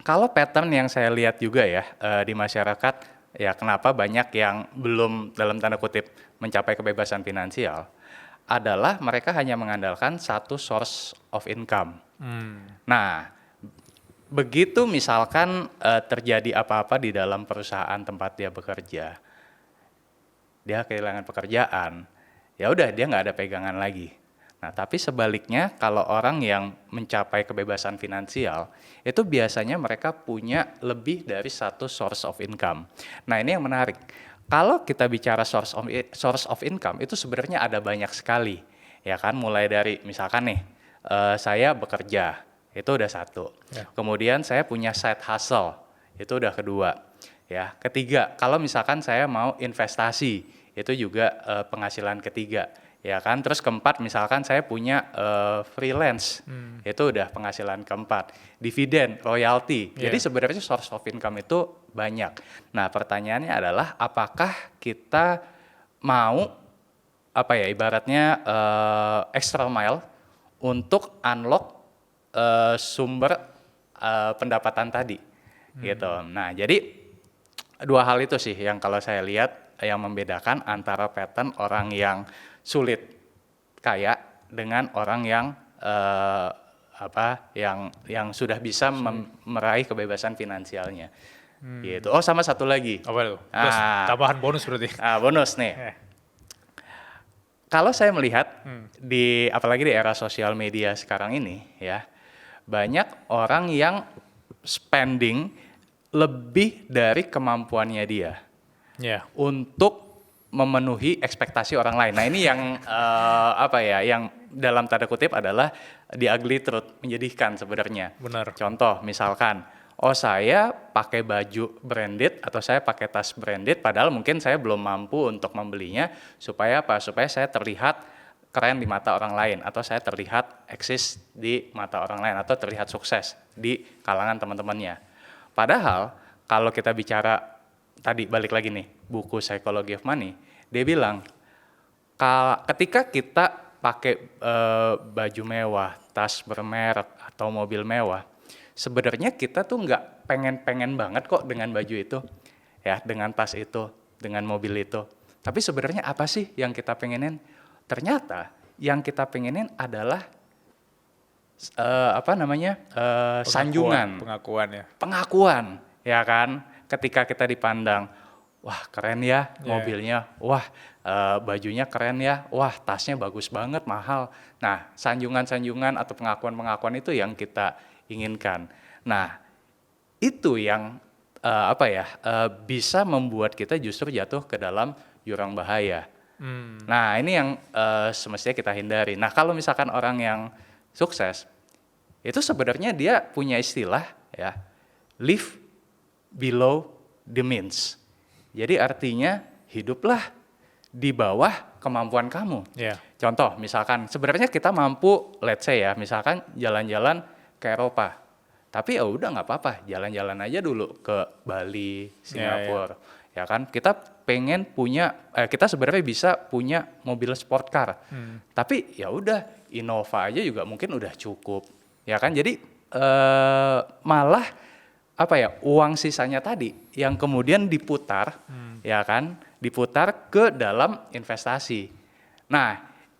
Kalau pattern yang saya lihat juga ya di masyarakat, ya kenapa banyak yang belum dalam tanda kutip mencapai kebebasan finansial, adalah mereka hanya mengandalkan satu source of income. Nah, begitu misalkan terjadi apa-apa di dalam perusahaan tempat dia bekerja, dia kehilangan pekerjaan, ya udah dia nggak ada pegangan lagi. Nah, tapi sebaliknya kalau orang yang mencapai kebebasan finansial, itu biasanya mereka punya lebih dari satu source of income. Nah, ini yang menarik. Kalau kita bicara source of income, itu sebenarnya ada banyak sekali. Ya kan, mulai dari misalkan nih, saya bekerja, itu udah satu. Ya. Kemudian saya punya side hustle, itu udah kedua. Ya, ketiga, kalau misalkan saya mau investasi, itu juga penghasilan ketiga. Ya kan, terus keempat misalkan saya punya freelance, itu udah penghasilan keempat. Dividen, royalti, jadi sebenarnya source of income itu banyak. Nah pertanyaannya adalah apakah kita mau apa ya ibaratnya extra mile untuk unlock sumber pendapatan tadi gitu. Nah jadi dua hal itu sih yang kalau saya lihat yang membedakan antara pattern orang yang sulit kaya dengan orang yang yang sudah bisa meraih kebebasan finansialnya. Gitu. Oh sama satu lagi. Apa itu? Plus tambahan bonus berarti. Bonus nih. Kalau saya melihat di apalagi di era sosial media sekarang ini ya, banyak orang yang spending lebih dari kemampuannya dia untuk memenuhi ekspektasi orang lain. Nah ini yang yang dalam tanda kutip adalah the ugly truth, menyedihkan sebenarnya. Benar. Contoh misalkan, saya pakai baju branded atau saya pakai tas branded, padahal mungkin saya belum mampu untuk membelinya, supaya apa? Supaya saya terlihat keren di mata orang lain, atau saya terlihat eksis di mata orang lain, atau terlihat sukses di kalangan teman-temannya. Padahal kalau kita bicara tadi balik lagi nih buku Psychology of Money, dia bilang ketika kita pakai baju mewah, tas bermerek atau mobil mewah, sebenarnya kita tuh nggak pengen banget kok dengan baju itu, ya dengan tas itu, dengan mobil itu. Tapi sebenarnya apa sih yang kita pengenin? Ternyata yang kita pengenin adalah sanjungan, pengakuan, ya kan? Ketika kita dipandang, wah keren ya mobilnya, wah bajunya keren ya, wah tasnya bagus banget, mahal. Nah sanjungan-sanjungan atau pengakuan-pengakuan itu yang kita inginkan. Nah itu yang bisa membuat kita justru jatuh ke dalam jurang bahaya. Nah ini yang semestinya kita hindari. Nah kalau misalkan orang yang sukses, itu sebenarnya dia punya istilah ya, live below the means. Jadi artinya hiduplah di bawah kemampuan kamu. Contoh misalkan sebenarnya kita mampu, let's say ya, misalkan jalan-jalan ke Eropa. Tapi ya udah nggak apa-apa, jalan-jalan aja dulu ke Bali, Singapura. Ya kan, kita pengen punya, kita sebenarnya bisa punya mobil sport car. Tapi ya udah, Innova aja juga mungkin udah cukup. Ya kan, jadi malah uang sisanya tadi yang kemudian diputar, ya kan, diputar ke dalam investasi. Nah,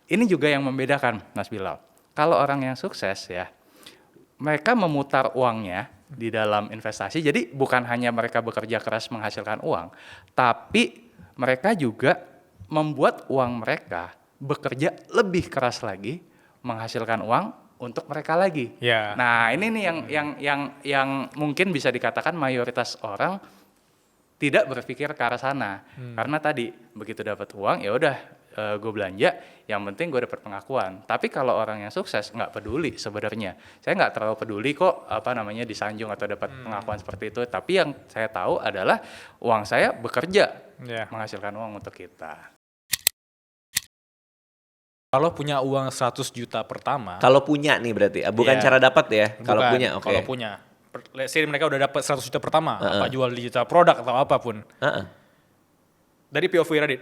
ini juga yang membedakan, Mas Bilal. Kalau orang yang sukses ya, mereka memutar uangnya di dalam investasi. Jadi bukan hanya mereka bekerja keras menghasilkan uang, tapi mereka juga membuat uang mereka bekerja lebih keras lagi menghasilkan uang untuk mereka lagi. Nah, ini nih yang mungkin bisa dikatakan mayoritas orang tidak berpikir ke arah sana. Karena tadi begitu dapat uang ya udah gue belanja, yang penting gue dapat pengakuan. Tapi kalau orang yang sukses nggak peduli sebenarnya. Saya nggak terlalu peduli kok disanjung atau dapat pengakuan seperti itu. Tapi yang saya tahu adalah uang saya bekerja menghasilkan uang untuk kita. Kalau punya uang 100 juta pertama. Kalau punya nih berarti, bukan cara dapat ya. Kalau punya, Kalau punya, let's say mereka udah dapat 100 juta pertama, apa jual digital produk atau apapun. Dari POV Radit,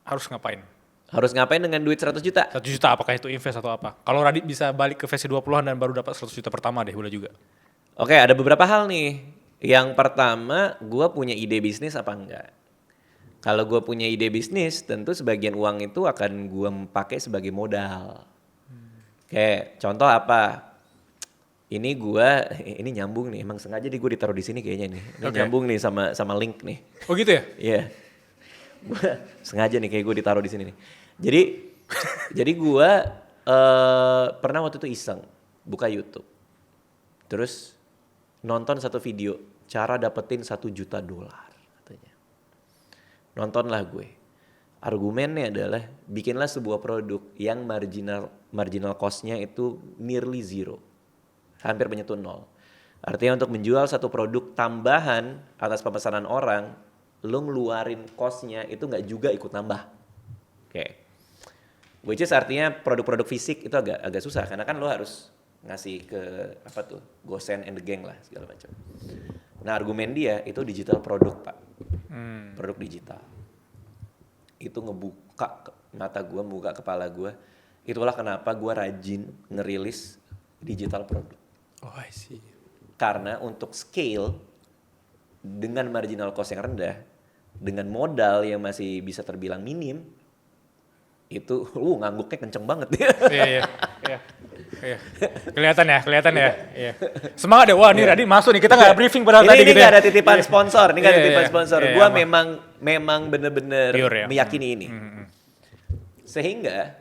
harus ngapain? Harus ngapain dengan duit 100 juta? 100 juta, apakah itu invest atau apa? Kalau Radit bisa balik ke versi 20-an dan baru dapat 100 juta pertama deh, boleh juga. Oke, ada beberapa hal nih. Yang pertama, gue punya ide bisnis apa enggak? Kalau gue punya ide bisnis, tentu sebagian uang itu akan gue pakai sebagai modal. Kayak contoh apa? Ini nyambung nih, emang sengaja gue ditaruh di sini kayaknya nih. Ini nyambung nih sama link nih. Oh gitu ya? Iya. Gua sengaja nih kayak gue ditaruh di sini nih. Jadi gue pernah waktu itu iseng buka YouTube. Terus nonton satu video cara dapetin $1 juta katanya. Nontonlah gue. Argumennya adalah bikinlah sebuah produk yang marginal cost-nya itu nearly zero. Hampir menyentuh nol. Artinya untuk menjual satu produk tambahan atas pemesanan orang, lo ngeluarin cost-nya itu nggak juga ikut nambah. Oke. Which is artinya produk-produk fisik itu agak susah karena kan lo harus ngasih ke Gosen and the gang lah segala macam. Nah argumen dia itu digital produk pak, produk digital. Itu ngebuka mata gue, membuka kepala gue. Itulah kenapa gue rajin ngerilis digital produk. Oh I see. Karena untuk scale dengan marginal cost yang rendah, dengan modal yang masih bisa terbilang minim, itu ngangguknya kenceng banget. Iya. Kelihatan ya. Iya. Semangat deh. Wah, ini Radit masuk nih. Kita nggak briefing padahal tadi gitu. Ini nggak ada titipan sponsor. Ini nggak ada titipan sponsor. Iya, Gua apa? memang bener-bener Pure ya? meyakini ini. Sehingga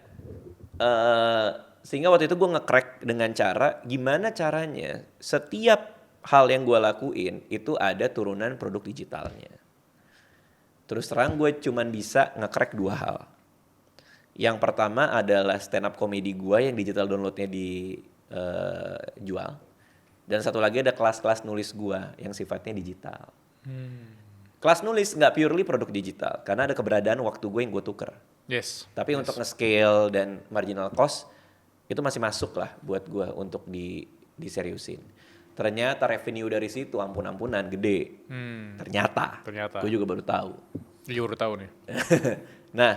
waktu itu gue nge-crack dengan cara gimana caranya setiap hal yang gue lakuin itu ada turunan produk digitalnya. Terus terang gue cuman bisa nge-crack 2 hal. Yang pertama adalah stand up comedy gue yang digital downloadnya dijual. Dan satu lagi ada kelas-kelas nulis gue yang sifatnya digital. Kelas nulis nggak purely produk digital karena ada keberadaan waktu gue yang gue tuker. Yes. Tapi untuk nge-scale dan marginal cost itu masih masuk lah buat gue untuk diseriusin. Ternyata revenue dari situ ampun-ampunan gede. Ternyata. Gue juga baru tahu. Gue juga baru tahu nih. Nah,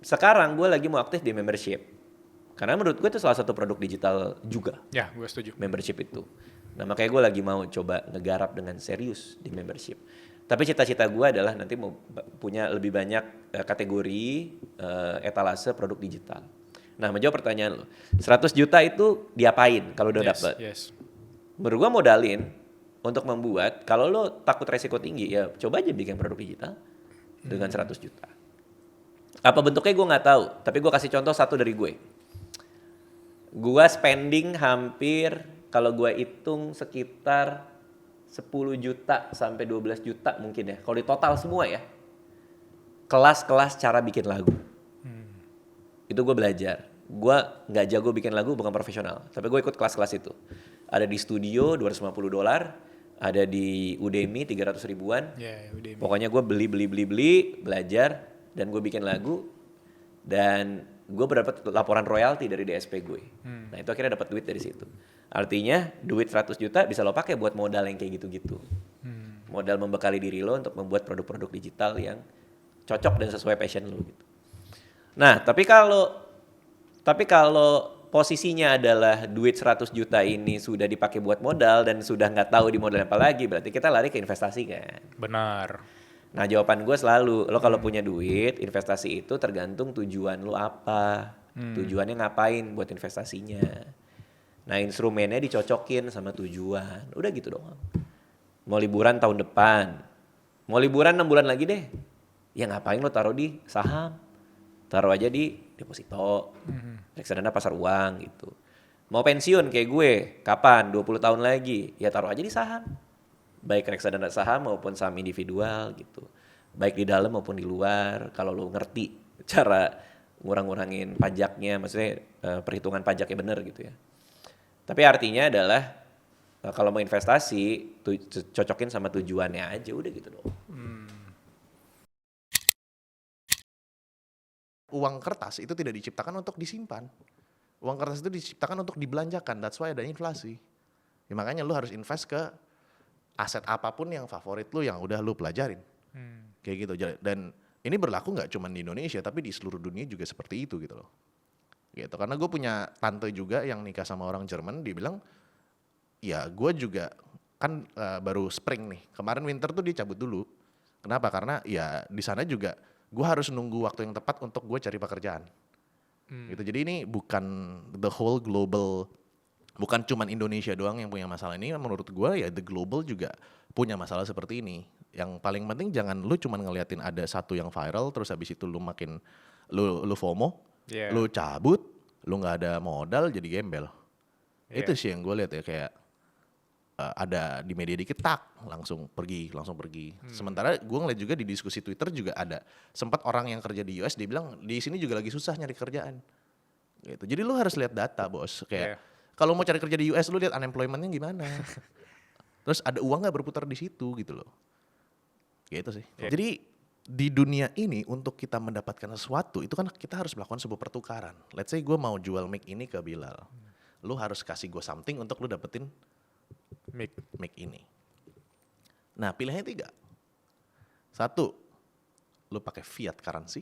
sekarang gue lagi mau aktif di membership. Karena menurut gue itu salah satu produk digital juga. Ya, gue setuju. Membership itu. Nah makanya gue lagi mau coba ngegarap dengan serius di membership. Tapi cita-cita gue adalah nanti mau punya lebih banyak kategori etalase produk digital. Nah menjawab pertanyaan lo, 100 juta itu diapain kalau udah dapet? Yes. Menurut gue modalin untuk membuat, kalau lo takut resiko tinggi ya coba aja bikin produk digital dengan 100 juta. Apa bentuknya gue gak tahu, tapi gue kasih contoh satu dari gue. Gue spending hampir kalau gue hitung sekitar 10 juta sampai 12 juta mungkin ya. Kalau di total semua ya. Kelas-kelas cara bikin lagu. Itu gue belajar. Gue gak jago bikin lagu, bukan profesional. Tapi gue ikut kelas-kelas itu. Ada di studio $250. Ada di Udemy 300 ribuan. Udemy. Pokoknya gue beli, belajar. Dan gue bikin lagu. Dan gue berdapat laporan royalti dari DSP gue. Nah itu akhirnya dapat duit dari situ. Artinya duit 100 juta bisa lo pakai buat modal yang kayak gitu-gitu. Modal membekali diri lo untuk membuat produk-produk digital yang cocok dan sesuai passion lo gitu. Nah, tapi kalau posisinya adalah duit 100 juta ini sudah dipakai buat modal dan sudah nggak tahu di modal apa lagi, berarti kita lari ke investasi kan. Benar. Nah, jawaban gue selalu, lo kalau punya duit, investasi itu tergantung tujuan lo apa. Tujuannya ngapain buat investasinya. Nah, instrumennya dicocokin sama tujuan. Udah gitu doang. Mau liburan tahun depan. Mau liburan 6 bulan lagi deh. Ya ngapain lo taruh di saham. Taruh aja di deposito. Reksadana pasar uang gitu. Mau pensiun kayak gue. Kapan? 20 tahun lagi. Ya taruh aja di saham. Baik reksadana saham maupun saham individual gitu. Baik di dalam maupun di luar. Kalau lo ngerti cara ngurang-ngurangin pajaknya. Maksudnya perhitungan pajaknya bener gitu ya. Tapi artinya adalah kalau mau investasi cocokin sama tujuannya aja udah gitu dong. Uang kertas itu tidak diciptakan untuk disimpan. Uang kertas itu diciptakan untuk dibelanjakan. That's why ada inflasi. Ya, makanya lu harus invest ke aset apapun yang favorit lu yang udah lu pelajarin. Kayak gitu. Dan ini berlaku nggak cuma di Indonesia tapi di seluruh dunia juga seperti itu gitu loh. gitu. Karena gue punya tante juga yang nikah sama orang Jerman, dia bilang, ya gue juga kan baru spring nih, kemarin winter tuh dia cabut dulu. Kenapa? Karena ya di sana juga gue harus nunggu waktu yang tepat untuk gue cari pekerjaan. Gitu. Jadi ini bukan the whole global, bukan cuman Indonesia doang yang punya masalah ini. Menurut gue ya the global juga punya masalah seperti ini. Yang paling penting jangan lu cuman ngeliatin ada satu yang viral terus habis itu lu makin lu FOMO, lu cabut, lu nggak ada modal jadi gembel. Itu sih yang gue lihat ya, kayak ada di media dikit langsung pergi. Sementara gue ngeliat juga di diskusi Twitter juga ada sempat orang yang kerja di US dia bilang di sini juga lagi susah nyari kerjaan. Gitu. Jadi lu harus lihat data, Bos. Kayak kalau mau cari kerja di US lu lihat unemployment-nya gimana. Terus ada uang nggak berputar di situ gitu loh. Gitu sih. Jadi di dunia ini untuk kita mendapatkan sesuatu itu kan kita harus melakukan sebuah pertukaran. Let's say gue mau jual mic ini ke Bilal. Lu harus kasih gue something untuk lu dapetin mic ini. Nah pilihannya 3. 1, lu pakai fiat currency.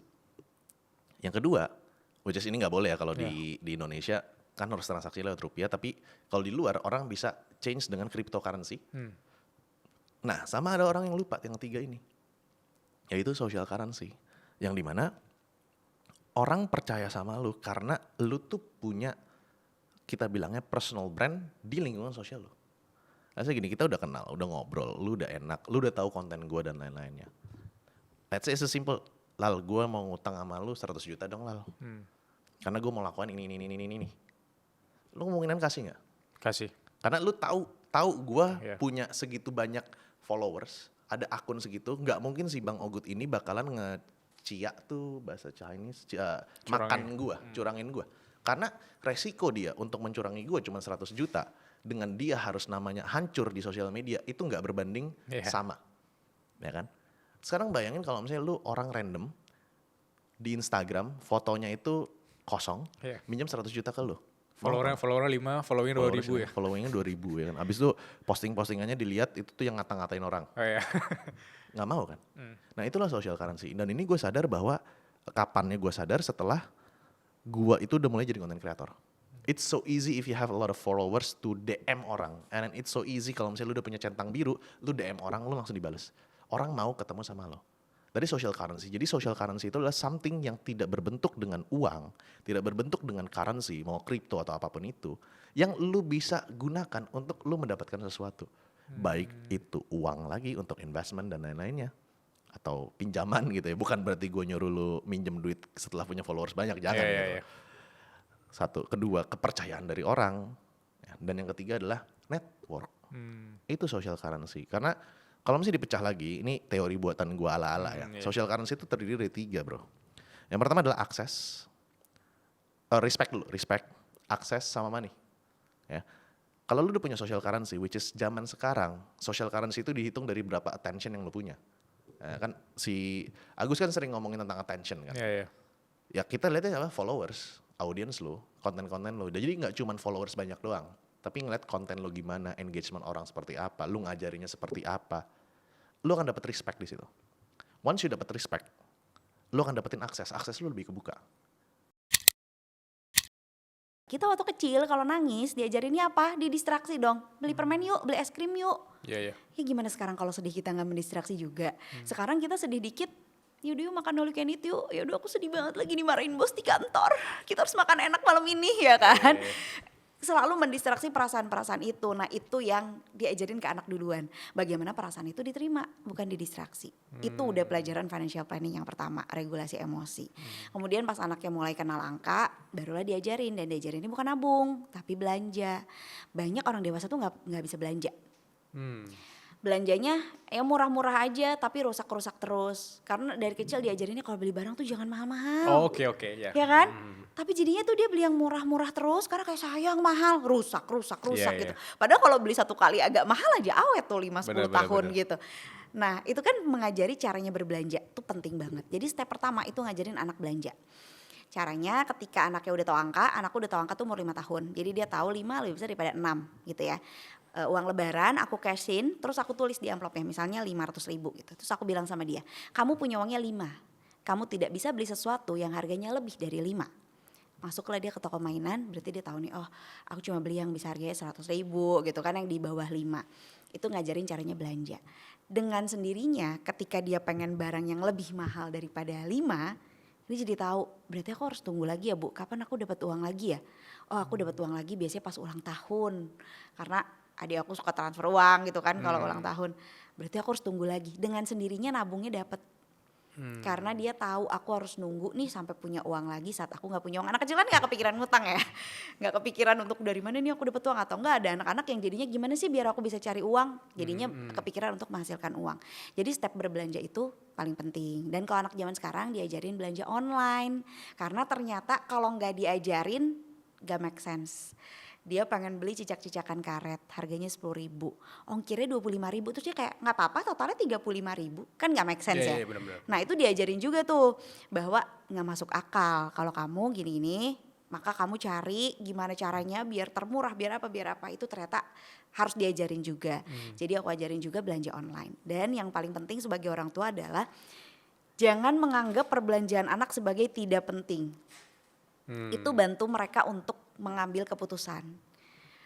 Yang kedua, which is ini nggak boleh ya kalau di Indonesia kan harus transaksi lewat rupiah. Tapi kalau di luar orang bisa change dengan cryptocurrency. Nah sama ada orang yang lupa yang 3 ini. Yaitu social currency. Yang dimana orang percaya sama lu karena lu tuh punya, kita bilangnya personal brand di lingkungan sosial lu. Rasanya gini, kita udah kenal, udah ngobrol, lu udah enak, lu udah tahu konten gue dan lain-lainnya. Let's say sesimpel, Lal, gue mau ngutang sama lu 100 juta dong, Lal. Karena gue mau lakukan ini. Lu kemungkinan kasih nggak? Kasih. Karena lu tahu gue punya segitu banyak followers, ada akun segitu, nggak mungkin si Bang Ogut ini bakalan ngeciak tuh bahasa Chinese, makan gue, curangin gue. Karena resiko dia untuk mencurangi gue cuma 100 juta, dengan dia harus namanya hancur di sosial media, itu nggak berbanding sama. Ya kan? Sekarang bayangin kalau misalnya lu orang random, di Instagram, fotonya itu kosong, minjem 100 juta ke lu. Followernya 5, followingnya 2.000 ya? Followingnya 2.000 ya kan. Abis itu postingannya dilihat, itu tuh yang ngata-ngatain orang. Nggak mau kan? Nah itulah social currency. Dan ini gue sadar bahwa, kapannya gue sadar setelah gue itu udah mulai jadi content creator. It's so easy if you have a lot of followers to DM orang. And it's so easy kalau misalnya lu udah punya centang biru, lu DM orang, lu langsung dibales. Orang mau ketemu sama lo. Dari social currency. Jadi social currency itu adalah something yang tidak berbentuk dengan uang, tidak berbentuk dengan currency, mau kripto atau apapun itu, yang lu bisa gunakan untuk lu mendapatkan sesuatu. Baik itu uang lagi untuk investment dan lain-lainnya. Atau pinjaman gitu ya. Bukan berarti gue nyuruh lu minjem duit setelah punya followers banyak, jangan gitu. 1, kedua kepercayaan dari orang, dan yang ketiga adalah network. Itu social currency. Karena kalau misalnya dipecah lagi, ini teori buatan gua ala-ala ya. Social currency itu terdiri dari 3, bro. Yang pertama adalah akses, respect, akses sama money. Ya. Kalau lu udah punya social currency, which is zaman sekarang, social currency itu dihitung dari berapa attention yang lu punya. Kan si Agus kan sering ngomongin tentang attention kan. Ya kita lihatnya adalah followers, audience lo, konten-konten lo. Jadi nggak cuma followers banyak doang, tapi ngeliat konten lo gimana, engagement orang seperti apa, lu ngajarinya seperti apa, lu akan dapat respect di situ. Once you dapat respect, lu akan dapetin akses lu lebih kebuka. Kita waktu kecil kalau nangis diajarinnya apa? Didistraksi dong. Beli permen yuk, beli es krim yuk. Ya gimana sekarang kalau sedih kita nggak mendistraksi juga? Sekarang kita sedih dikit, yaudah yuk makan all you can eat yuk. Yaudah aku sedih banget lagi dimarahin bos di kantor. Kita harus makan enak malam ini ya kan? Selalu mendistraksi perasaan-perasaan itu. Nah itu yang diajarin ke anak duluan. Bagaimana perasaan itu diterima, bukan didistraksi. Itu udah pelajaran financial planning yang pertama, regulasi emosi. Kemudian pas anaknya mulai kenal angka, barulah diajarin. Dan diajarin ini bukan nabung, tapi belanja. Banyak orang dewasa tuh gak bisa belanja. Belanjanya ya murah-murah aja tapi rusak-rusak terus. Karena dari kecil diajarinnya kalau beli barang tuh jangan mahal-mahal. Oke, ya kan? Tapi jadinya tuh dia beli yang murah-murah terus karena kayak sayang mahal, rusak gitu. Padahal kalau beli satu kali agak mahal aja awet tuh 5-10 tahun gitu. Nah itu kan mengajari caranya berbelanja tuh penting banget. Jadi step pertama itu ngajarin anak belanja. Caranya ketika anaknya udah tahu angka, anakku udah tahu angka tuh umur 5 tahun. Jadi dia tahu 5 lebih besar daripada 6 gitu ya. Uang lebaran aku cashin, terus aku tulis di amplopnya misalnya 500.000 gitu. Terus aku bilang sama dia, kamu punya uangnya 5. Kamu tidak bisa beli sesuatu yang harganya lebih dari 5. Masuklah dia ke toko mainan, berarti dia tahu nih, oh aku cuma beli yang bisa harganya 100.000 gitu kan, yang di bawah 5. Itu ngajarin caranya belanja. Dengan sendirinya ketika dia pengen barang yang lebih mahal daripada 5, dia jadi tahu, berarti aku harus tunggu lagi ya Bu, kapan aku dapat uang lagi ya? Oh aku dapat uang lagi biasanya pas ulang tahun. Karena adik aku suka transfer uang gitu kan kalau ulang tahun. Berarti aku harus tunggu lagi. Dengan sendirinya nabungnya dapat. Karena dia tahu aku harus nunggu nih sampai punya uang lagi saat aku nggak punya uang. Anak kecil kan nggak kepikiran ngutang ya, nggak kepikiran untuk dari mana nih aku dapat uang, atau enggak ada anak-anak yang jadinya gimana sih biar aku bisa cari uang, jadinya kepikiran untuk menghasilkan uang. Jadi step berbelanja itu paling penting. Dan kalau anak zaman sekarang diajarin belanja online, karena ternyata kalau nggak diajarin gak make sense. Dia pengen beli cicak-cicakan karet, harganya 10.000, ongkirnya 25.000, terus dia kayak nggak apa-apa, totalnya 35.000, kan nggak make sense ya. Bener-bener. Nah itu diajarin juga tuh bahwa nggak masuk akal kalau kamu gini-gini, maka kamu cari gimana caranya biar termurah, biar apa itu ternyata harus diajarin juga. Jadi aku ajarin juga belanja online. Dan yang paling penting sebagai orang tua adalah jangan menganggap perbelanjaan anak sebagai tidak penting. Itu bantu mereka untuk mengambil keputusan.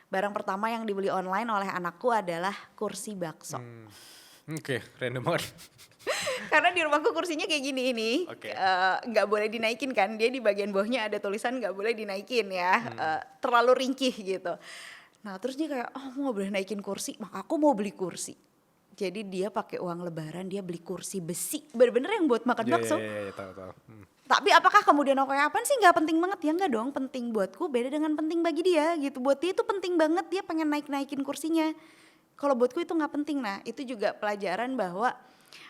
Barang pertama yang dibeli online oleh anakku adalah kursi bakso. Oke, random banget. Karena di rumahku kursinya kayak gini ini, Oke. nggak boleh dinaikin kan. Dia di bagian bawahnya ada tulisan nggak boleh dinaikin ya, terlalu ringkih gitu. Nah terus dia kayak, oh mau boleh naikin kursi, maka aku mau beli kursi. Jadi dia pakai uang lebaran, dia beli kursi besi, bener-bener yang buat makan bakso. Iya, tahu. Tapi apakah kemudian aku kayak apaan sih, nggak penting banget? Ya enggak dong, penting buatku beda dengan penting bagi dia gitu. Buat dia itu penting banget, dia pengen naikin kursinya. Kalau buatku itu nggak penting. Nah itu juga pelajaran bahwa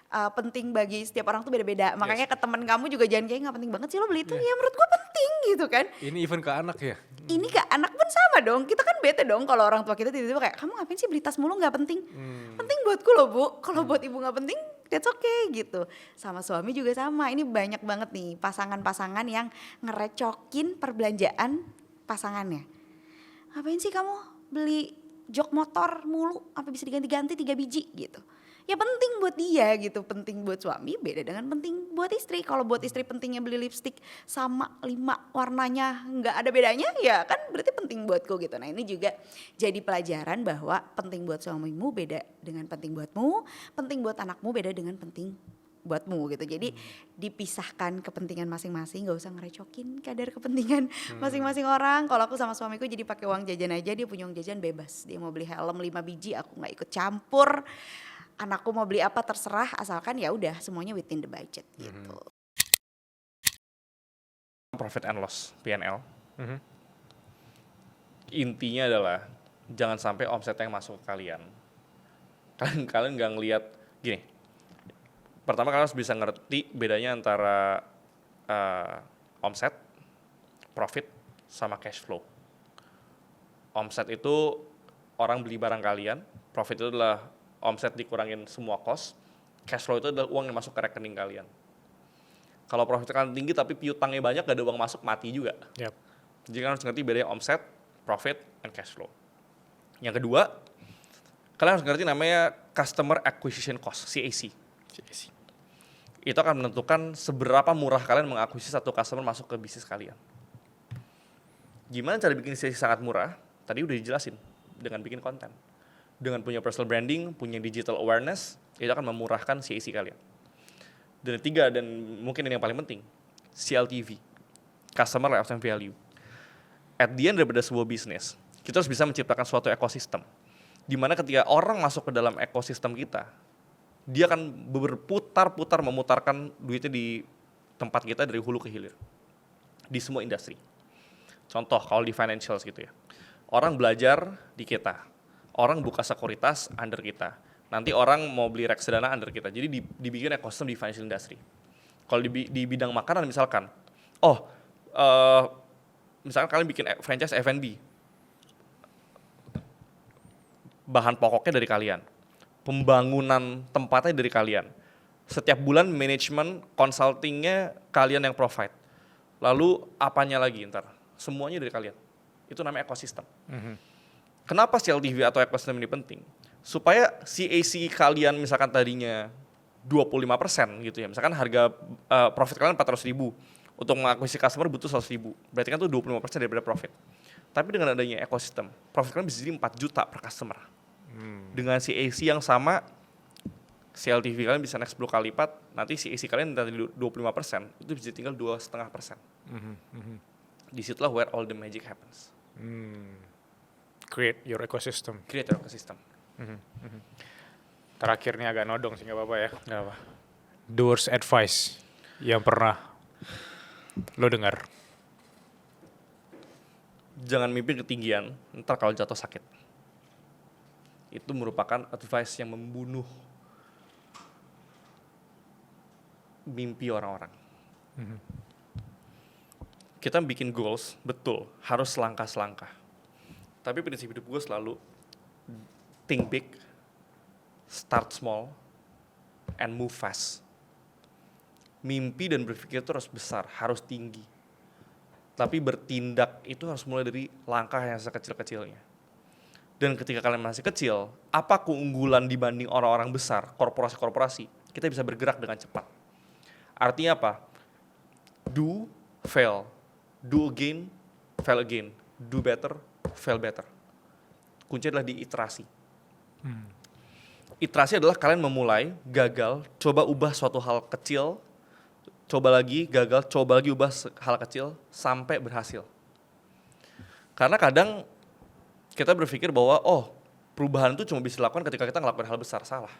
penting bagi setiap orang tuh beda-beda. Makanya ke temen kamu juga jangan kayak nggak penting banget sih lo beli itu. Ya menurut gua penting gitu kan. Ini even ke anak ya? Ini ke anak pun sama dong. Kita kan bete dong kalau orang tua kita tiba-tiba kayak kamu ngapain sih beli tas mulu, nggak penting. Penting buatku loh Bu. Kalau buat ibu nggak penting, that's okay gitu. Sama suami juga sama. Ini banyak banget nih pasangan-pasangan yang ngerecokin perbelanjaan pasangannya. Ngapain sih kamu beli jok motor mulu, apa bisa diganti-ganti 3 biji gitu. Ya penting buat dia gitu, penting buat suami beda dengan penting buat istri. Kalau buat istri pentingnya beli lipstik sama 5 warnanya nggak ada bedanya, ya kan berarti penting buatku gitu. Nah ini juga jadi pelajaran bahwa penting buat suamimu beda dengan penting buatmu, penting buat anakmu beda dengan penting buatmu gitu. Jadi dipisahkan kepentingan masing-masing, gak usah ngerecokin kadar kepentingan masing-masing orang. Kalau aku sama suamiku jadi pakai uang jajan aja, dia punya uang jajan bebas. Dia mau beli helm 5 biji, aku nggak ikut campur. Anakku mau beli apa terserah, asalkan ya udah semuanya within the budget gitu. Profit and loss, P&L. Intinya adalah jangan sampai omset yang masuk ke kalian. Kalian nggak ngelihat gini. Pertama kalian harus bisa ngerti bedanya antara omset, profit, sama cash flow. Omset itu orang beli barang kalian, profit itu adalah omset dikurangin semua cost, cash flow itu adalah uang yang masuk ke rekening kalian. Kalau profit kalian tinggi tapi piutangnya banyak, gak ada uang masuk, mati juga. Yep. Jadi kalian harus ngerti bedanya omset, profit, and cash flow. Yang kedua, kalian harus ngerti namanya Customer Acquisition Cost, CAC. Itu akan menentukan seberapa murah kalian mengakuisisi satu customer masuk ke bisnis kalian. Gimana cara bikin CAC sangat murah? Tadi udah dijelasin, dengan bikin konten. Dengan punya personal branding, punya digital awareness, itu akan memurahkan CAC kalian. Dan ketiga, dan mungkin ini yang paling penting, CLTV, Customer Lifetime Value. At the end daripada sebuah bisnis, kita harus bisa menciptakan suatu ekosistem. Di mana ketika orang masuk ke dalam ekosistem kita, dia akan berputar-putar memutarkan duitnya di tempat kita dari hulu ke hilir. Di semua industri. Contoh, kalau di financials gitu ya. Orang belajar di kita. Orang buka sekuritas under kita. Nanti orang mau beli reksadana under kita. Jadi dibikin ekosistem di financial industry. Kalau di bidang makanan misalkan, misalkan kalian bikin franchise F&B, bahan pokoknya dari kalian, pembangunan tempatnya dari kalian, setiap bulan manajemen consultingnya kalian yang provide, lalu apanya lagi ntar, semuanya dari kalian. Itu namanya ekosistem. Kenapa CLTV atau ekosistem ini penting? Supaya CAC kalian misalkan tadinya 25% gitu ya. Misalkan harga profit kalian 400.000. Untuk mengakuisisi customer butuh 100.000. Berarti kan itu 25% daripada profit. Tapi dengan adanya ekosistem, profit kalian bisa jadi 4 juta per customer. Dengan CAC yang sama, CLTV kalian bisa naik 10 kali lipat, nanti CAC kalian dari 25%, itu bisa tinggal 2,5%. Disitulah where all the magic happens. Create your ecosystem. Create your ecosystem. Terakhir nih agak nodong sih, nggak apa-apa ya. Nggak apa. The worst advice yang pernah lo dengar. Jangan mimpi ketinggian, ntar kalau jatuh sakit. Itu merupakan advice yang membunuh mimpi orang-orang. Kita bikin goals, betul, harus selangkah-selangkah. Tapi prinsip hidup gue selalu think big, start small, and move fast. Mimpi dan berpikir itu harus besar, harus tinggi. Tapi bertindak itu harus mulai dari langkah yang sekecil-kecilnya. Dan ketika kalian masih kecil, apa keunggulan dibanding orang-orang besar, korporasi-korporasi? Kita bisa bergerak dengan cepat. Artinya apa? Do, fail. Do again, fail again. Do better, fail better. Kunci adalah di iterasi. Iterasi adalah kalian memulai, gagal, coba ubah suatu hal kecil, coba lagi, gagal, coba lagi ubah hal kecil, sampai berhasil. Karena kadang kita berpikir bahwa, perubahan itu cuma bisa dilakukan ketika kita ngelakuin hal besar. Salah.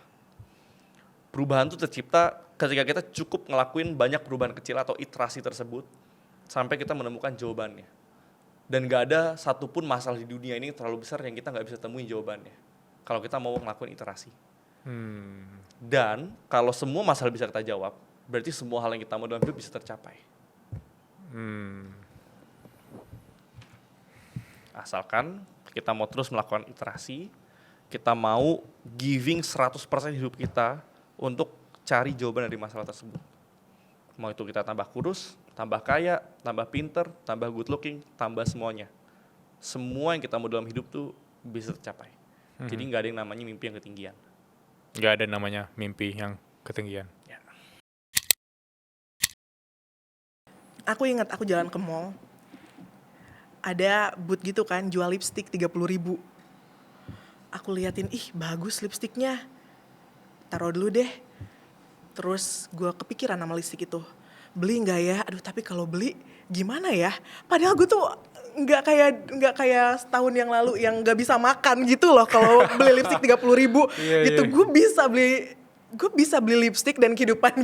Perubahan itu tercipta ketika kita cukup ngelakuin banyak perubahan kecil atau iterasi tersebut, sampai kita menemukan jawabannya. Dan gak ada satupun masalah di dunia ini terlalu besar yang kita gak bisa temuin jawabannya. Kalau kita mau ngelakuin iterasi. Dan kalau semua masalah bisa kita jawab, berarti semua hal yang kita mau dalam hidup bisa tercapai. Asalkan kita mau terus melakukan iterasi, kita mau giving 100% hidup kita untuk cari jawaban dari masalah tersebut. Mau itu kita tambah kurus, tambah kaya, tambah pinter, tambah good looking, tambah semuanya. Semua yang kita mau dalam hidup tuh bisa tercapai. Jadi nggak ada yang namanya mimpi yang ketinggian. Nggak ada namanya mimpi yang ketinggian. Ya. Aku ingat aku jalan ke mall, ada booth gitu kan, jual lipstick 30.000. Aku liatin, ih bagus lipstiknya, taruh dulu deh. Terus gue kepikiran sama lipstick itu, beli nggak ya? Aduh tapi kalau beli gimana ya? Padahal gue tuh nggak kayak setahun yang lalu yang nggak bisa makan gitu loh kalau beli lipstick 30.000 gitu. Gue bisa beli lipstick dan kehidupan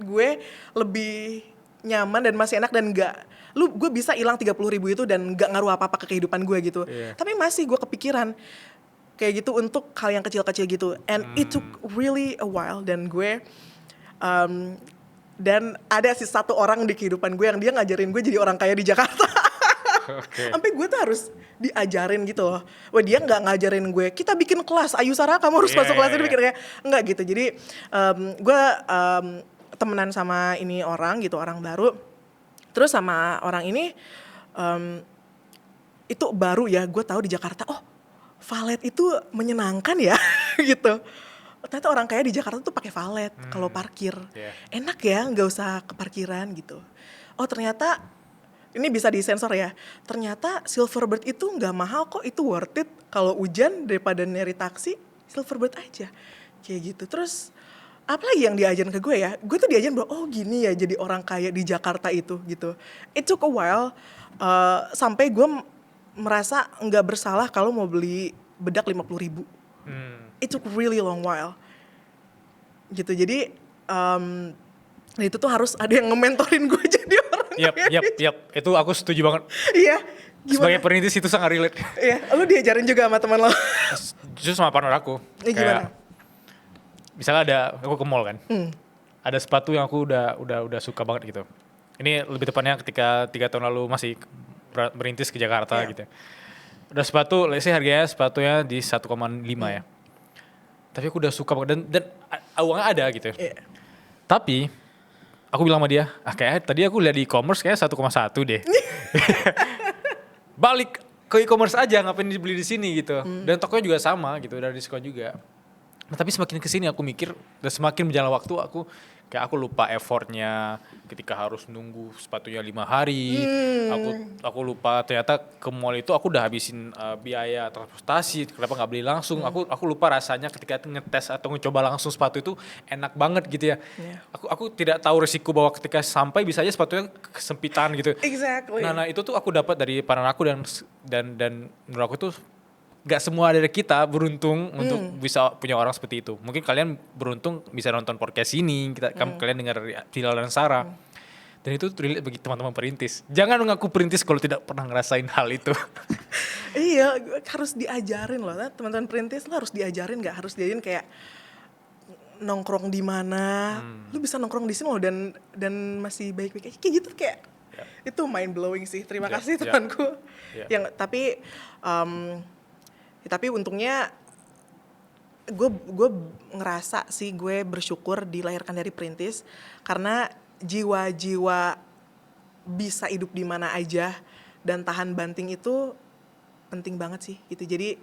gue lebih nyaman dan masih enak dan gue bisa hilang 30.000 itu dan nggak ngaruh apa-apa ke kehidupan gue gitu. Tapi masih gue kepikiran kayak gitu untuk hal yang kecil-kecil gitu. And it took really a while dan gue dan ada sih satu orang di kehidupan gue yang dia ngajarin gue jadi orang kaya di Jakarta. Sampai gue tuh harus diajarin gitu loh. Wah dia nggak ngajarin gue, kita bikin kelas, Ayu Sarah kamu harus masuk kelas ini bikin kayak nggak gitu. Jadi gue temenan sama ini orang gitu, orang baru. Terus sama orang ini itu baru ya, gue tahu di Jakarta, valet itu menyenangkan ya gitu. Ternyata orang kaya di Jakarta tuh pakai valet kalau parkir. Enak ya, nggak usah ke parkiran gitu. Ternyata ini bisa disensor ya. Ternyata Silverbird itu nggak mahal kok, itu worth it. Kalau hujan daripada nyari taksi, Silverbird aja. Kayak gitu. Terus apa lagi yang diajarin ke gue ya? Gue tuh diajarin bahwa gini ya jadi orang kaya di Jakarta itu gitu. It took a while sampai gue merasa nggak bersalah kalau mau beli bedak 50.000. It took really long while. Gitu. Jadi itu tuh harus ada yang nge-mentorin gue jadi orang kaya. Yap. Itu aku setuju banget. Iya. Sebagai perintis itu sangat relate. Iya, lu diajarin juga sama teman lo. Justru sama partner aku. Gimana? Misalnya aku ke mall kan. Ada sepatu yang aku udah suka banget gitu. Ini lebih tepatnya ketika 3 tahun lalu masih merintis ke Jakarta gitu. Udah sepatu, let's say harganya sepatunya di 1,5 ya. Tapi aku udah suka banget dan uangnya ada gitu. Tapi aku bilang sama dia, kayak tadi aku lihat di e-commerce kayaknya 1,1 deh. Balik ke e-commerce aja, ngapain dibeli di sini gitu. Dan tokonya juga sama gitu, ada diskon juga. Nah, tapi semakin kesini aku mikir, dan semakin berjalan waktu aku Kayak aku lupa effortnya ketika harus nunggu sepatunya 5 hari. Aku lupa ternyata ke mall itu aku udah habisin biaya transportasi. Kenapa nggak beli langsung? Aku lupa rasanya ketika ngetes atau ngecoba langsung sepatu itu enak banget gitu ya. Yeah. Aku tidak tahu risiko bahwa ketika sampai bisa aja sepatunya kesempitan gitu. Exactly. Nah itu tuh aku dapat dari panan aku dan menurut aku tuh gak semua dari kita beruntung untuk bisa punya orang seperti itu. Mungkin kalian beruntung bisa nonton podcast ini, kalian dengar Hilal dan Sarah. Dan itu relate bagi teman-teman perintis. Jangan mengaku perintis kalau tidak pernah ngerasain hal itu. Iya, harus diajarin loh. Nah, teman-teman perintis lo harus diajarin, nggak harus diajarin kayak nongkrong di mana. Lu bisa nongkrong di sini loh dan masih baik-baik aja. Kayak gitu kayak itu mind blowing sih. Terima kasih temanku. Yang tapi untungnya gue ngerasa sih gue bersyukur dilahirkan dari perintis karena jiwa-jiwa bisa hidup di mana aja dan tahan banting itu penting banget sih gitu. Jadi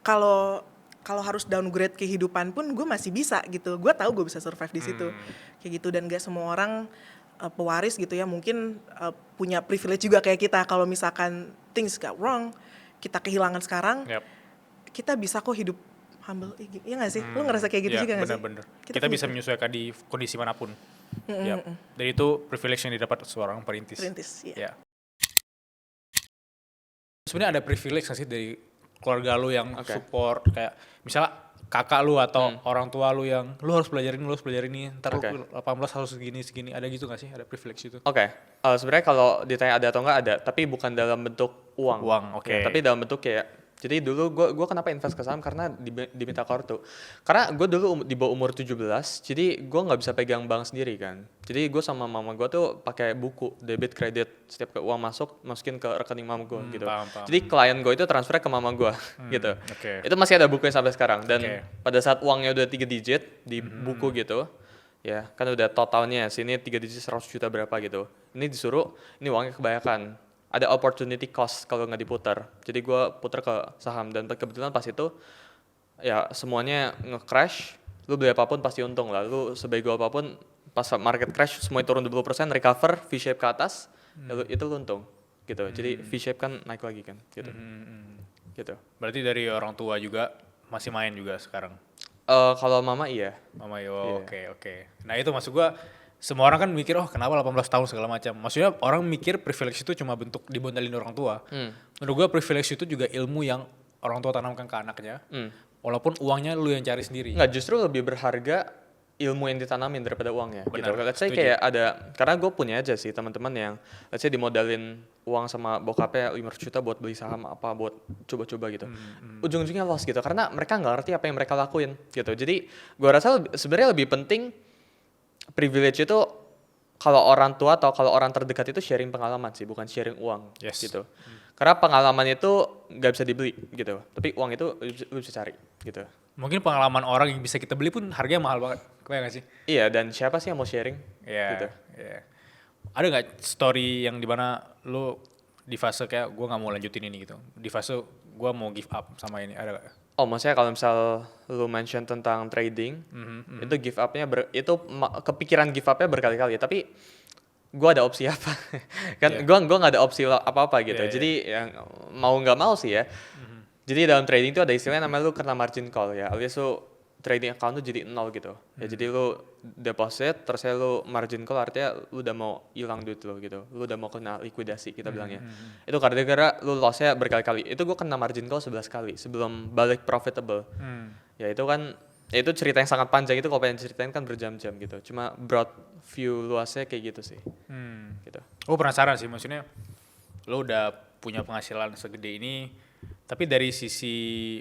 kalau harus downgrade kehidupan pun gue masih bisa gitu. Gue tahu gue bisa survive di situ kayak gitu, dan gak semua orang pewaris gitu ya mungkin punya privilege juga kayak kita. Kalau misalkan things got wrong, kita kehilangan sekarang, kita bisa kok hidup humble, iya nggak sih? Lo ngerasa kayak gitu juga nggak sih? Bener-bener. Kita bisa menyesuaikan di kondisi manapun. Dan itu privilege yang didapat seorang perintis. Iya. Sebenarnya ada privilege nggak sih dari keluarga lu yang support, kayak misalnya kakak lu atau orang tua lu yang lu harus belajar ini, ntar lu 18 harus segini, ada gitu nggak sih? Ada privilege itu? Sebenarnya kalau ditanya ada atau nggak ada, tapi bukan dalam bentuk uang. Ya, tapi dalam bentuk kayak, jadi dulu gue kenapa invest ke saham karena diminta ke ortu. Karena gue dulu di bawah umur 17, jadi gue nggak bisa pegang bank sendiri kan. Jadi gue sama mama gue tuh pakai buku debit kredit, setiap uang masukin ke rekening mama gue gitu. Paham. Jadi klien gue itu transfernya ke mama gue gitu. Itu masih ada bukunya sampai sekarang. Dan pada saat uangnya udah 3 digit di buku gitu, ya kan udah totalnya sini 3 digit 100 juta berapa gitu. Ini disuruh, ini uangnya kebanyakan. Ada opportunity cost kalau nggak diputar. Jadi gue putar ke saham, dan kebetulan pas itu ya semuanya nge-crash. Lu beli apapun pasti untung lah. Lu sebego apapun pas market crash semuanya turun 20%, recover V-shape ke atas, itu lu untung gitu. Jadi V-shape kan naik lagi kan gitu. Gitu. Berarti dari orang tua juga masih main juga sekarang? Kalau mama iya. Mama oke. Nah itu maksud gue, semua orang kan mikir, kenapa 18 tahun segala macam. Maksudnya orang mikir privilege itu cuma bentuk dibondalin orang tua. Menurut gue privilege itu juga ilmu yang orang tua tanamkan ke anaknya. Walaupun uangnya lu yang cari sendiri. Nggak, justru lebih berharga ilmu yang ditanamin daripada uangnya. Benar, gitu. Let's say kayak ada, karena gue punya aja sih teman-teman yang let's say dimodalin uang sama bokapnya 500 juta buat beli saham apa, buat coba-coba gitu. Ujung-ujungnya loss gitu, karena mereka nggak ngerti apa yang mereka lakuin gitu. Jadi gue rasa sebenarnya lebih penting privilege itu kalau orang tua atau kalau orang terdekat itu sharing pengalaman sih, bukan sharing uang gitu. Karena pengalaman itu nggak bisa dibeli gitu, tapi uang itu lu bisa cari gitu. Mungkin pengalaman orang yang bisa kita beli pun harganya mahal banget, kayak nggak sih? Iya, dan siapa sih yang mau sharing? Gitu. Ada nggak story yang dimana lu di fase kayak gue nggak mau lanjutin ini gitu, di fase gue mau give up sama ini, ada nggak? Maksudnya kalau misal lu mention tentang trading, itu give up-nya kepikiran give up-nya berkali-kali, tapi gue ada opsi apa? Kan gue nggak ada opsi apa-apa gitu. Jadi yang mau nggak mau sih ya. Jadi dalam trading itu ada istilahnya namanya lu kena margin call ya, alias lu trading account tuh jadi 0 gitu. Ya jadi lu deposit, terus lu margin call, artinya lu udah mau hilang duit lu gitu. Lu udah mau kena likuidasi kita bilangnya. Itu gara-gara lu loss-nya berkali-kali. Itu gue kena margin call 11 kali sebelum balik profitable. Ya itu kan, ya itu cerita yang sangat panjang, itu kalau pengen ceritain kan berjam-jam gitu. Cuma broad view luasnya kayak gitu sih. Gitu. Gue penasaran sih, maksudnya lu udah punya penghasilan segede ini, tapi dari sisi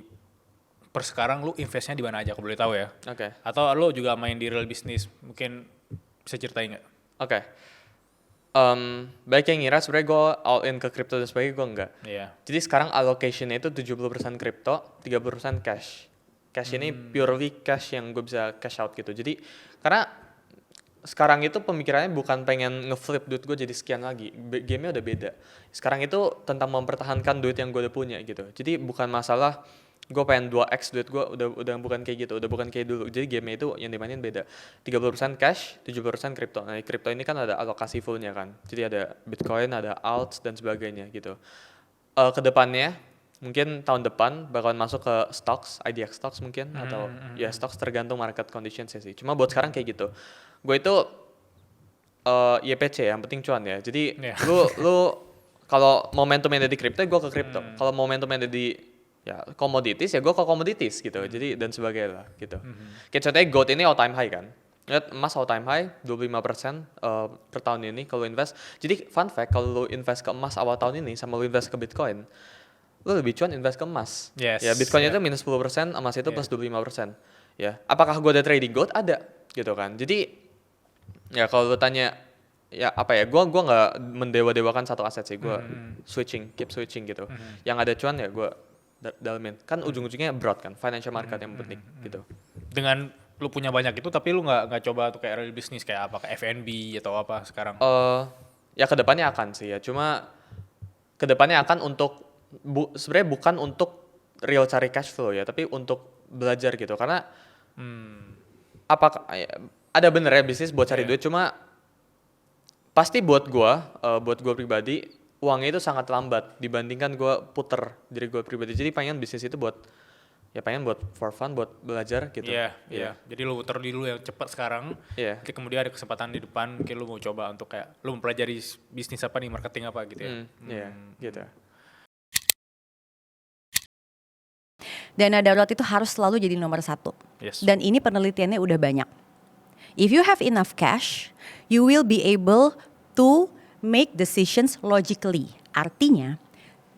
per sekarang lu investnya di mana aja, aku boleh tahu ya? Atau lu juga main di real business, mungkin bisa ceritain nggak? Baik yang ngira sebenarnya gue all in ke crypto dan sebagainya, gue enggak. Jadi sekarang allocation-nya itu 70% crypto, 30% cash. Cash ini purely cash yang gue bisa cash out gitu. Jadi karena sekarang itu pemikirannya bukan pengen nge-flip duit gue jadi sekian lagi. Game-nya udah beda. Sekarang itu tentang mempertahankan duit yang gue udah punya gitu. Jadi bukan masalah gue pengen 2x duit gue, udah bukan kayak gitu, udah bukan kayak dulu. Jadi game itu yang dimainin beda. 30% cash, 70% crypto. Nah, crypto ini kan ada alokasi fullnya kan. Jadi ada Bitcoin, ada alts dan sebagainya gitu. Kedepannya mungkin tahun depan bakalan masuk ke stocks, IDX stocks mungkin atau ya stocks tergantung market conditions sih. Cuma buat sekarang kayak gitu. Gue itu YPC yang penting cuan ya. Jadi lu kalau momentum yang ada di crypto, gue ke crypto. Kalau momentum yang ada di ya commodities ya gue ke commodities gitu. Jadi dan sebagainya lah gitu. Kayak contohnya gold ini all time high kan. Lihat emas all time high 25% per tahun ini kalau invest. Jadi fun fact kalau lu invest ke emas awal tahun ini sama lu invest ke Bitcoin, lu lebih cuan invest ke emas. Yes. Ya Bitcoin itu minus 10%, emas itu plus 25%. Ya, apakah gue ada trading gold? Ada gitu kan. Jadi ya kalau lu tanya ya apa ya, gue nggak mendewa-dewakan satu aset sih, gue keep switching gitu. Yang ada cuan ya gue dalamin. Kan ujung-ujungnya broad kan, financial market yang penting gitu. Dengan lu punya banyak itu tapi lu nggak coba tuh kayak real bisnis kayak apa, kayak F&B atau apa sekarang? Ya kedepannya akan sih ya, cuma kedepannya akan untuk sebenarnya bukan untuk real cari cash flow ya, tapi untuk belajar gitu. Karena ada bener ya bisnis buat cari duit, cuma pasti buat gue pribadi uangnya itu sangat lambat dibandingkan gue puter diri gue pribadi. Jadi pengen bisnis itu buat for fun, buat belajar gitu. Iya. Jadi lu puter dulu yang cepat sekarang. Iya. Mungkin kemudian ada kesempatan di depan, mungkin lu mau coba untuk kayak lu mempelajari bisnis apa nih, marketing apa gitu ya. Iya, gitu. Dana darurat itu harus selalu jadi nomor 1. Yes. Dan ini penelitiannya udah banyak. If you have enough cash, you will be able to make decisions logically. Artinya,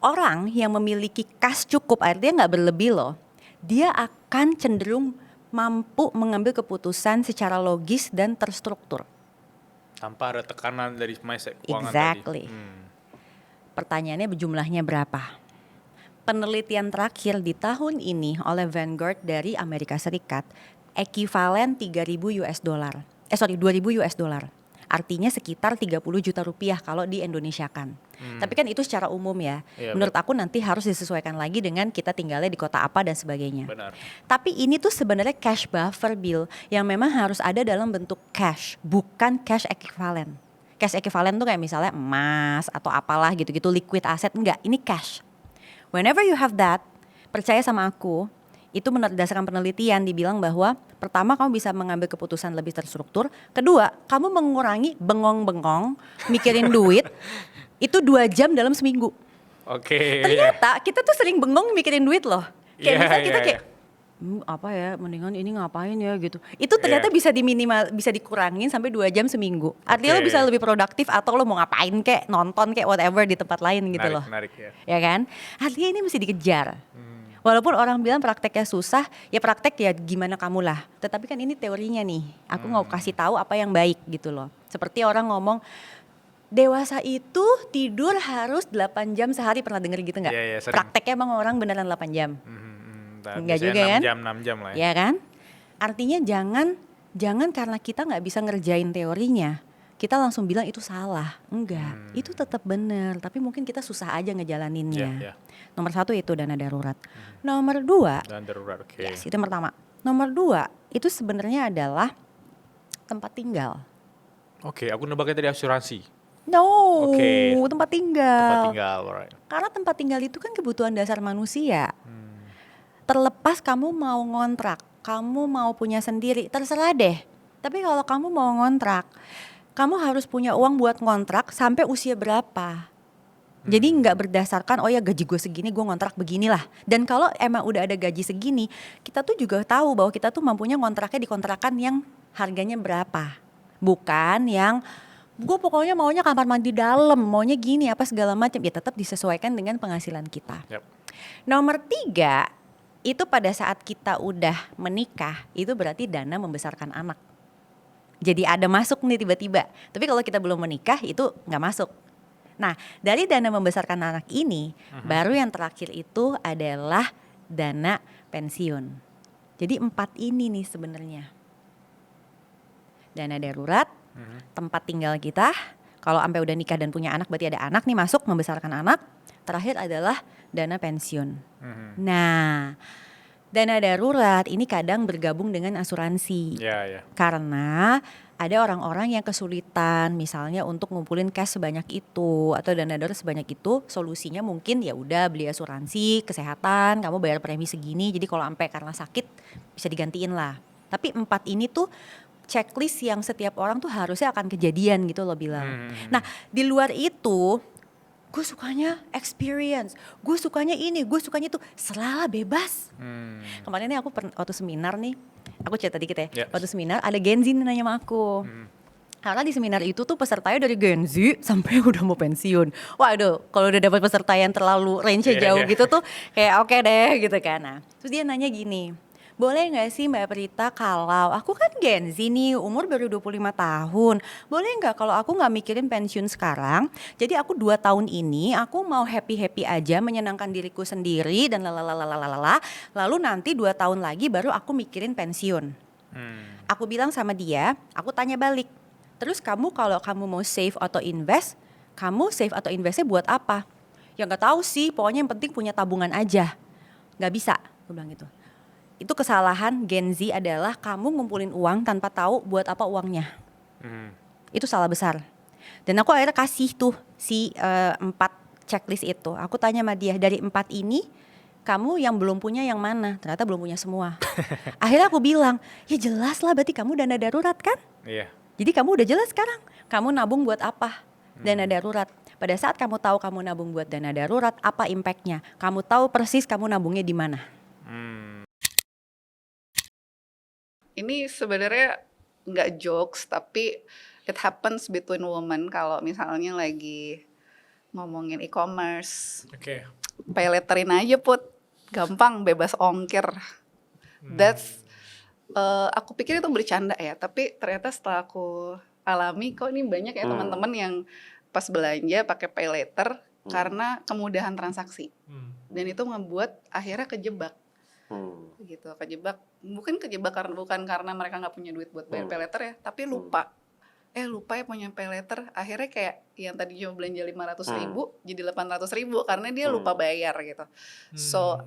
orang yang memiliki kas cukup, artinya nggak berlebih loh, dia akan cenderung mampu mengambil keputusan secara logis dan terstruktur. Tanpa ada tekanan dari mindset keuangan Exactly. tadi. Pertanyaannya jumlahnya berapa? Penelitian terakhir di tahun ini oleh Vanguard dari Amerika Serikat, ekivalen 2.000 US dollar. Artinya sekitar 30 juta rupiah kalau di Indonesia kan. Tapi kan itu secara umum ya. Menurut aku nanti harus disesuaikan lagi dengan kita tinggalnya di kota apa dan sebagainya. Benar. Tapi ini tuh sebenarnya cash buffer bill yang memang harus ada dalam bentuk cash, bukan cash ekivalen. Cash ekivalen tuh kayak misalnya emas atau apalah gitu-gitu, liquid asset. Enggak, ini cash. Whenever you have that, percaya sama aku, itu berdasarkan penelitian dibilang bahwa pertama kamu bisa mengambil keputusan lebih terstruktur, kedua kamu mengurangi bengong-bengong mikirin duit itu 2 jam dalam seminggu. Oke. Ternyata kita tuh sering bengong mikirin duit loh. Kayak misalnya kita kayak apa ya, mendingan ini ngapain ya gitu. Itu ternyata bisa dikurangin sampai 2 jam seminggu. Artinya lo bisa lebih produktif atau lo mau ngapain kayak nonton kayak whatever di tempat lain gitu loh. Menarik ya. Ya kan? Artinya ini mesti dikejar. Walaupun orang bilang prakteknya susah, ya praktek ya gimana kamu lah. Tetapi kan ini teorinya nih. Aku mau kasih tahu apa yang baik gitu loh. Seperti orang ngomong, dewasa itu tidur harus 8 jam sehari, pernah denger gitu nggak? Iya, sering. Prakteknya emang orang beneran 8 jam. Enggak Biasanya juga kan? 6 jam lah ya. Ya kan? Artinya jangan karena kita nggak bisa ngerjain teorinya, kita langsung bilang itu salah. Enggak, itu tetap benar. Tapi mungkin kita susah aja ngejalaninnya. Nomor 1 itu dana darurat. Nomor 2, Dan darurat, oke. yes, itu yang pertama. Nomor 2 itu sebenarnya adalah tempat tinggal. Oke, aku nebaknya tadi asuransi. No, Oke. tempat tinggal. Tempat tinggal, alright. Karena tempat tinggal itu kan kebutuhan dasar manusia. Terlepas kamu mau ngontrak, kamu mau punya sendiri, terserah deh. Tapi kalau kamu mau ngontrak, kamu harus punya uang buat ngontrak sampai usia berapa. Jadi nggak berdasarkan, oh ya gaji gue segini gue ngontrak beginilah. Dan kalau emang udah ada gaji segini, kita tuh juga tahu bahwa kita tuh mampunya ngontraknya di kontrakan yang harganya berapa. Bukan yang gue pokoknya maunya kamar mandi dalam, maunya gini apa segala macam. Ya tetap disesuaikan dengan penghasilan kita. Yep. Nomor 3, itu pada saat kita udah menikah, itu berarti dana membesarkan anak. Jadi ada masuk nih tiba-tiba. Tapi kalau kita belum menikah itu nggak masuk. Nah, dari dana membesarkan anak ini, baru yang terakhir itu adalah dana pensiun. Jadi 4 ini nih sebenarnya. Dana darurat, tempat tinggal kita, kalau sampai udah nikah dan punya anak berarti ada anak nih masuk membesarkan anak, terakhir adalah dana pensiun. Nah, dana darurat ini kadang bergabung dengan asuransi. Karena ada orang-orang yang kesulitan misalnya untuk ngumpulin cash sebanyak itu atau dana darurat sebanyak itu, solusinya mungkin ya udah beli asuransi kesehatan, kamu bayar premi segini, jadi kalau sampai karena sakit bisa digantiin lah. Tapi 4 ini tuh checklist yang setiap orang tuh harusnya akan kejadian gitu loh bilang. Nah, di luar itu gue sukanya experience, gue sukanya ini, gue sukanya itu, selalah bebas. Kemarin nih aku waktu seminar nih, aku cerita dikit ya. Waktu seminar ada Gen Z nanya sama aku. Karena di seminar itu tuh pesertanya dari Gen Z sampai udah mau pensiun. Waduh, kalau udah dapat peserta yang terlalu range jauh gitu tuh kayak oke deh gitu kan. Nah, terus dia nanya gini, boleh gak sih Mbak Prita kalau aku kan Gen Z nih, umur baru 25 tahun. Boleh gak kalau aku gak mikirin pensiun sekarang, jadi aku 2 tahun ini aku mau happy-happy aja, menyenangkan diriku sendiri dan lalalalalalala. Lalu nanti 2 tahun lagi baru aku mikirin pensiun. Aku bilang sama dia, aku tanya balik, terus kamu kalau kamu mau save atau invest, kamu save atau investnya buat apa? Ya gak tahu sih, pokoknya yang penting punya tabungan aja. Gak bisa, aku bilang gitu. Itu kesalahan Gen Z adalah kamu ngumpulin uang tanpa tahu buat apa uangnya. Itu salah besar. Dan aku akhirnya kasih tuh si 4 checklist itu. Aku tanya sama dia, dari 4 ini kamu yang belum punya yang mana? Ternyata belum punya semua. Akhirnya aku bilang, ya jelas lah berarti kamu dana darurat kan? Jadi kamu udah jelas sekarang, kamu nabung buat apa? Dana darurat. Pada saat kamu tahu kamu nabung buat dana darurat, apa impactnya? Kamu tahu persis kamu nabungnya di mana. Ini sebenarnya nggak jokes, tapi it happens between women kalau misalnya lagi ngomongin e-commerce. Pay letterin aja Put, gampang, bebas ongkir. That's aku pikir itu bercanda ya, tapi ternyata setelah aku alami kok ini banyak ya teman-teman yang pas belanja pakai pay letter karena kemudahan transaksi. Dan itu membuat akhirnya kejebak. Gitu, kejebak, bukan karena mereka nggak punya duit buat bayar pay letter ya, tapi lupa ya punya pay letter, akhirnya kayak yang tadi cuma belanja 500.000 jadi 800.000 karena dia lupa bayar gitu. So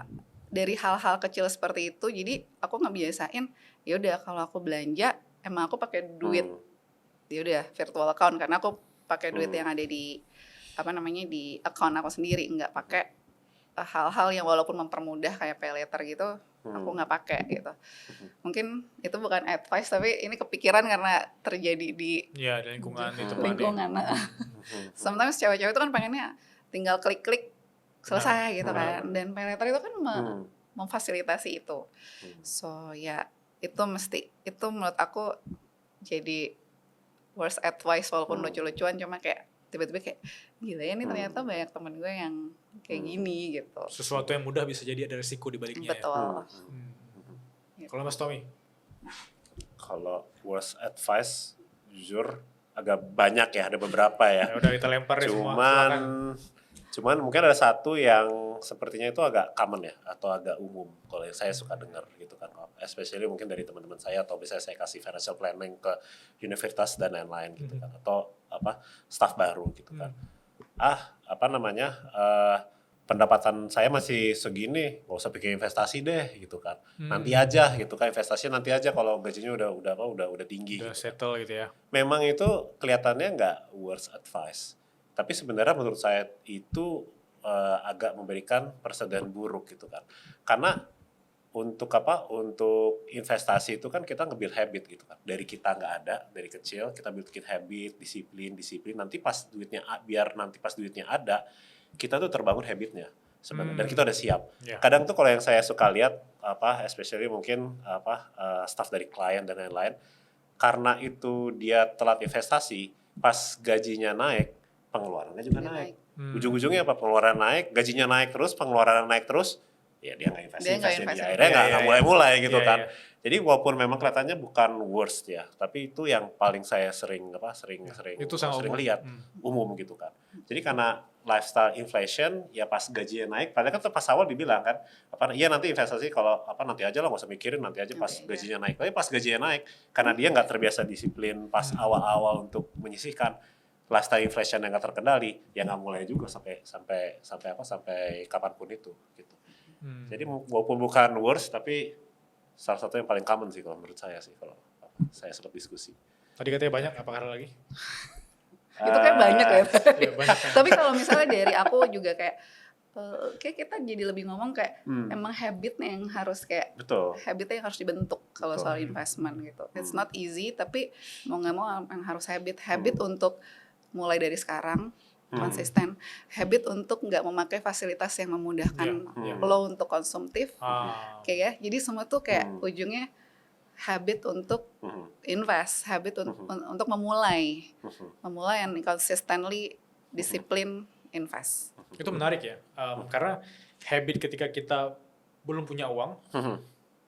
dari hal-hal kecil seperti itu, jadi aku ngebiasain ya udah kalau aku belanja emang aku pakai duit ya udah virtual account, karena aku pakai duit yang ada di di account aku sendiri, nggak pakai hal-hal yang walaupun mempermudah kayak pay letter gitu, aku nggak pakai gitu. Mungkin itu bukan advice, tapi ini kepikiran karena terjadi di lingkungan itu. Sometimes cewek-cewek itu kan pengennya tinggal klik-klik selesai gitu kan, dan pay letter itu kan memfasilitasi itu. So ya itu menurut aku jadi worst advice, walaupun lucu-lucuan, cuma kayak tiba-tiba kayak gila ya nih ternyata banyak temen gue yang kayak gini gitu. Sesuatu yang mudah bisa jadi ada resiko di baliknya. Betul. Kalau Mas Tommy? Kalau worst advice jujur agak banyak ya, ada beberapa ya. Udah kita lempar ya semua. Cuman mungkin ada satu yang sepertinya itu agak common ya, atau agak umum kalau yang saya suka dengar gitu kan, especially mungkin dari teman-teman saya, atau bisa saya kasih financial planning ke universitas dan lain-lain gitu kan, atau staff baru gitu kan. Pendapatan saya masih segini, nggak usah pikir investasi deh gitu kan. Nanti aja gitu kan, investasi nanti aja kalau gajinya udah tinggi. Udah gitu settle gitu ya. Memang itu kelihatannya nggak worst advice. Tapi sebenarnya menurut saya itu agak memberikan persediaan buruk gitu kan. Karena untuk investasi itu kan kita nge-build habit gitu kan. Dari kita nggak ada, dari kecil kita bikin habit, disiplin. Nanti pas duitnya ada, kita tuh terbangun habitnya sebenarnya, dan kita udah siap. Kadang tuh kalau yang saya suka lihat especially mungkin staff dari klien dan lain-lain, karena itu dia telat investasi, pas gajinya naik, pengeluarannya juga naik. Ujung-ujungnya pengeluaran naik, gajinya naik terus, pengeluaran naik terus, ya dia nggak investasi, akhirnya nggak mulai-mulai gitu kan. Jadi walaupun memang kelihatannya bukan worst ya, tapi itu yang paling saya sering lihat umum gitu kan. Jadi karena lifestyle inflation, ya pas gajinya naik, padahal kan pas awal dibilang kan, iya nanti investasi kalau nanti aja lah, nggak usah mikirin, nanti aja pas gajinya naik. Tapi pas gajinya naik, karena dia nggak terbiasa disiplin pas awal-awal untuk menyisihkan, lifestyle inflation yang nggak terkendali, ya nggak mulai juga sampai kapanpun itu gitu. Jadi walaupun bukan worst, tapi salah satu yang paling common sih kalau menurut saya sih, kalau saya sempat diskusi. Tadi katanya banyak, apa ada lagi? Itu kayak banyak ya. Iya, banyak. Tapi kalau misalnya dari aku juga kayak kita jadi lebih ngomong kayak emang habitnya yang harus kayak habitnya yang harus dibentuk kalau soal investment gitu. It's not easy, tapi mau nggak mau yang harus habit untuk mulai dari sekarang konsisten, habit untuk nggak memakai fasilitas yang memudahkan lo untuk konsumtif, kayak ya. Jadi semua tuh kayak ujungnya habit untuk invest, habit untuk memulai yang consistently disiplin invest. Itu menarik ya, karena habit ketika kita belum punya uang,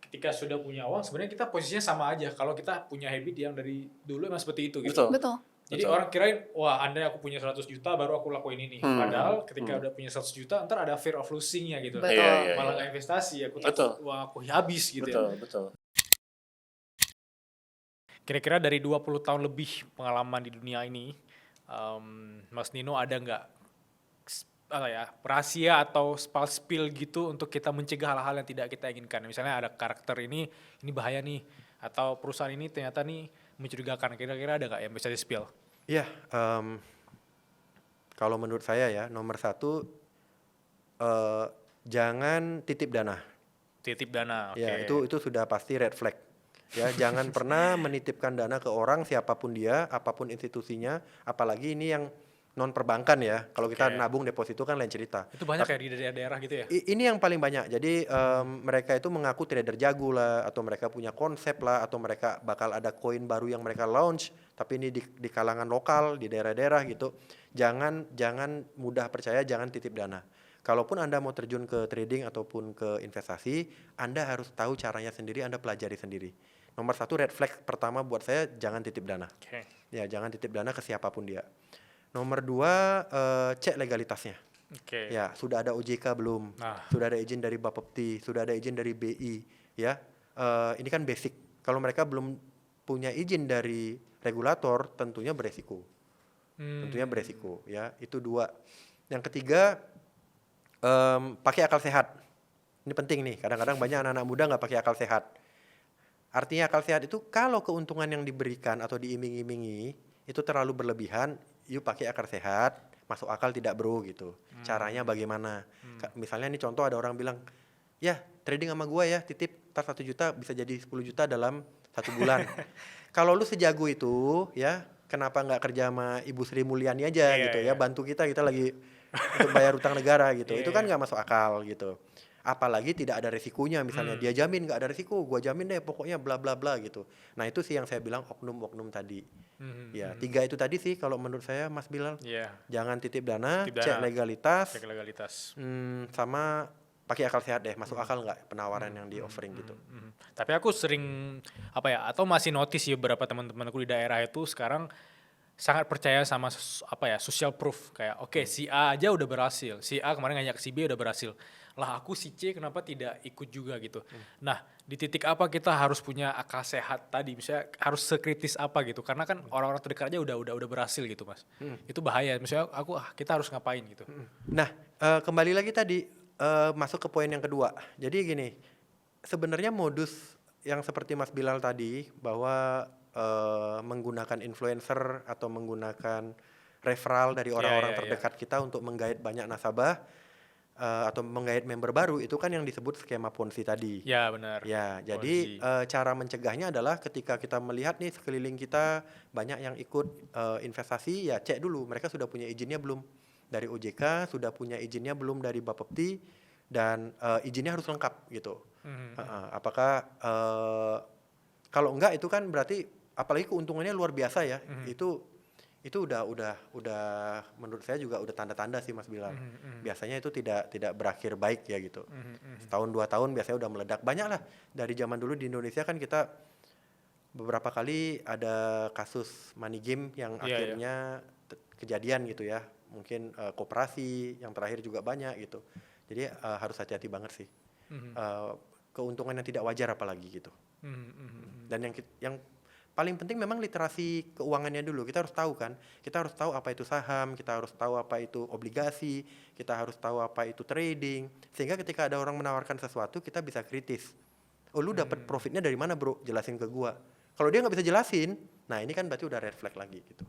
ketika sudah punya uang sebenarnya kita posisinya sama aja. Kalau kita punya habit yang dari dulu emang seperti itu gitu. Betul. Jadi orang kirain, wah andai aku punya 100 juta baru aku lakuin ini. Padahal ketika udah punya 100 juta, ntar ada fear of losing-nya gitu. Malah nggak investasi, aku takut uang aku habis gitu ya. Betul. Kira-kira dari 20 tahun lebih pengalaman di dunia ini, Mas Nino ada nggak rahasia atau spill gitu untuk kita mencegah hal-hal yang tidak kita inginkan? Misalnya ada karakter ini bahaya nih, atau perusahaan ini ternyata nih mencurigakan. Kira-kira ada nggak yang bisa di-spill? Iya, kalau menurut saya ya, nomor 1, jangan titip dana. Titip dana, oke. Ya, itu sudah pasti red flag. Ya, jangan pernah menitipkan dana ke orang siapapun dia, apapun institusinya, apalagi ini yang non perbankan ya. Kalau kita nabung deposito kan lain cerita. Itu banyak ya di daerah-daerah gitu ya? Ini yang paling banyak. Jadi mereka itu mengaku trader jago lah, atau mereka punya konsep lah, atau mereka bakal ada koin baru yang mereka launch, tapi ini di kalangan lokal, di daerah-daerah gitu. Jangan mudah percaya, jangan titip dana. Kalaupun Anda mau terjun ke trading ataupun ke investasi, Anda harus tahu caranya sendiri, Anda pelajari sendiri. Nomor 1 red flag pertama buat saya, jangan titip dana. Ya, jangan titip dana ke siapapun dia. Nomor 2, cek legalitasnya. Ya, sudah ada OJK belum? Sudah ada izin dari Bapepti, sudah ada izin dari BI, ya. Ini kan basic. Kalau mereka belum punya izin dari regulator, tentunya beresiko. Ya. Itu 2. Yang ketiga, pakai akal sehat. Ini penting nih. Kadang-kadang banyak anak-anak muda nggak pakai akal sehat. Artinya akal sehat itu kalau keuntungan yang diberikan atau diiming-imingi itu terlalu berlebihan, yuk pakai akal sehat, masuk akal tidak bro gitu. Caranya bagaimana? Misalnya nih contoh, ada orang bilang, ya trading sama gua ya, titip tar 1 juta bisa jadi 10 juta dalam 1 bulan. Kalau lu sejago itu ya, kenapa nggak kerja sama Ibu Sri Mulyani aja gitu ya, bantu kita lagi untuk bayar utang negara gitu. Itu kan nggak masuk akal gitu. Apalagi tidak ada resikonya, misalnya dia jamin nggak ada resiko, gua jamin deh pokoknya bla bla bla gitu. Nah itu sih yang saya bilang oknum-oknum tadi. Ya, 3 itu tadi sih kalau menurut saya, Mas Bilal. Jangan titip dana, cek legalitas. Sama pakai akal sehat deh, masuk akal nggak penawaran yang di offering gitu. Tapi aku sering atau masih notice ya, beberapa teman-temanku di daerah itu sekarang sangat percaya sama social proof, kayak si A aja udah berhasil, si A kemarin ngajak si B udah berhasil, lah aku si C kenapa tidak ikut juga gitu. Nah di titik apa kita harus punya akal sehat tadi, misalnya harus sekritis apa gitu, karena kan orang-orang terdekat aja udah berhasil gitu Mas. Itu bahaya, misalnya kita harus ngapain gitu. Nah kembali lagi tadi masuk ke poin yang kedua. Jadi gini, sebenarnya modus yang seperti Mas Bilal tadi, bahwa menggunakan influencer atau menggunakan referral dari orang-orang terdekat kita untuk menggait banyak nasabah atau menggait member baru, itu kan yang disebut skema Ponzi tadi. Ya benar. Ya, jadi cara mencegahnya adalah ketika kita melihat nih sekeliling kita banyak yang ikut investasi, ya cek dulu mereka sudah punya izinnya belum dari OJK, sudah punya izinnya belum dari Bapepti, dan izinnya harus lengkap gitu. Apakah kalau enggak itu kan berarti, apalagi keuntungannya luar biasa ya, itu udah menurut saya juga udah tanda-tanda sih Mas Bilal. Biasanya itu tidak berakhir baik ya gitu. Setahun 2 tahun biasanya udah meledak. Banyak lah dari zaman dulu di Indonesia kan kita beberapa kali ada kasus money game yang akhirnya kejadian gitu ya. Mungkin koperasi yang terakhir juga banyak gitu. Jadi harus hati-hati banget sih. Keuntungan yang tidak wajar apalagi gitu. Dan yang paling penting memang literasi keuangannya dulu. Kita harus tahu kan, kita harus tahu apa itu saham, kita harus tahu apa itu obligasi, kita harus tahu apa itu trading. Sehingga ketika ada orang menawarkan sesuatu, kita bisa kritis. Oh lu dapat profitnya dari mana bro? Jelasin ke gua. Kalau dia nggak bisa jelasin, nah ini kan berarti udah red flag lagi gitu.